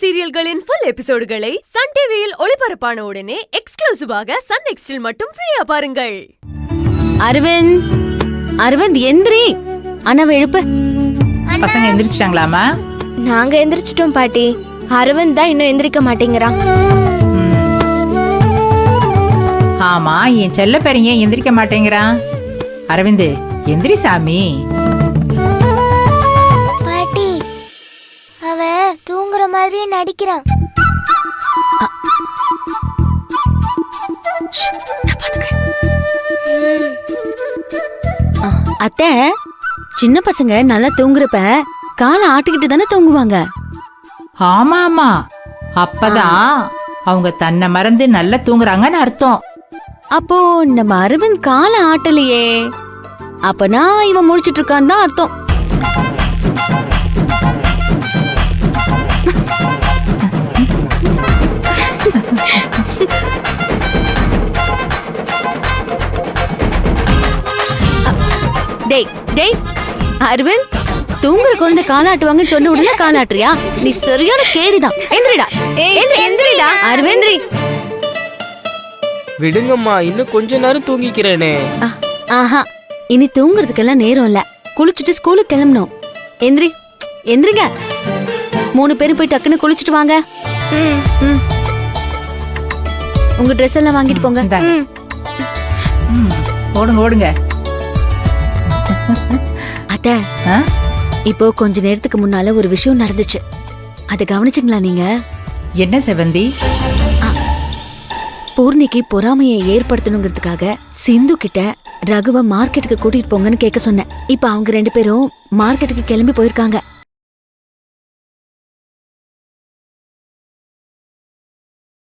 சீரியல்களின் full எபிசோடுகளை Sun டிவியில் ஒளிபரப்பான உடனே எக்ஸ்க்ளூசிவாக சன் நெக்ஸ்டில் மட்டும் ஃப்ரீயா பாருங்கள். அரவிந்த் எந்திரி. அண்ணாவை எழுப்பு. பசங்க எந்திரிச்சிட்டாங்களாமா? நாங்க எந்திரிச்சிட்டோம் பாட்டி. அரவிந்த் தான் இன்னும் எந்திரிக்க மாட்டேங்கிறான். ஆமா, என் செல்ல பேரன் ஏன் எந்திரிக்க மாட்டேங்கிறான்? அரவிந்த் எந்திரி சாமி. பாட்டி, அவ தூங்குற மாதிரியே நடிக்கிறான். அத்தை, சின்ன பசங்க நல்லா தூங்குறப்ப காலை ஆட்டிக்கிட்டு தானே தூங்குவாங்க. ஆமா ஆமா, அப்பதான் அவங்க தன்னை மறந்து நல்லா தூங்குறாங்கன்னு அர்த்தம். அப்போ நம்ம அரவிந்த் காலை ஆட்டலையே, அப்பனா இவன் முடிச்சிட்டு இருக்கான்னு தான் அர்த்தம். டேய் டேய் அரவிந்த், தூங்குற குழந்தை காலாட்டுவாங்கன்னு சொன்ன உடனே காலாட்டுறியா? நீ சரியான கேடிதான். எந்திரிடா எந்திரிடா அரவிந்த்ரி. விடுங்கம்மா, இன்னும் கொஞ்ச நேரம் தூங்கிக்கிறேனே. ஆஹா, இனி தூங்குறதுக்கெல்லாம் நேரம் இல்ல. குளிச்சுட்டு ஸ்கூலுக்கு கிளம்பணும். எந்திரி எந்திரிங்க. 3 பேரும் போய் டக்குன்னு குளிச்சுட்டு வாங்க. உங்க ட்ரெஸ் எல்லாம் வாங்கிட்டு போங்க. ஓடுங்க ஓடுங்க. அத்த, இப்போ கொஞ்ச நேரத்துக்கு முன்னால ஒரு விஷயம் நடந்துச்சு. அதை கவனிச்சுங்களா நீங்க? என்ன செவந்தி? பூர்ணிக்கு பொறாமையை ஏற்படுத்தணுங்கிறதுக்காக சிந்து கிட்ட ரகுவ மார்க்கெட்டுக்கு கூட்டிட்டு போங்கன்னு கேட்க சொன்னேன். இப்ப அவங்க 2 பேரும் மார்க்கெட்டுக்கு கிளம்பி போயிருக்காங்க.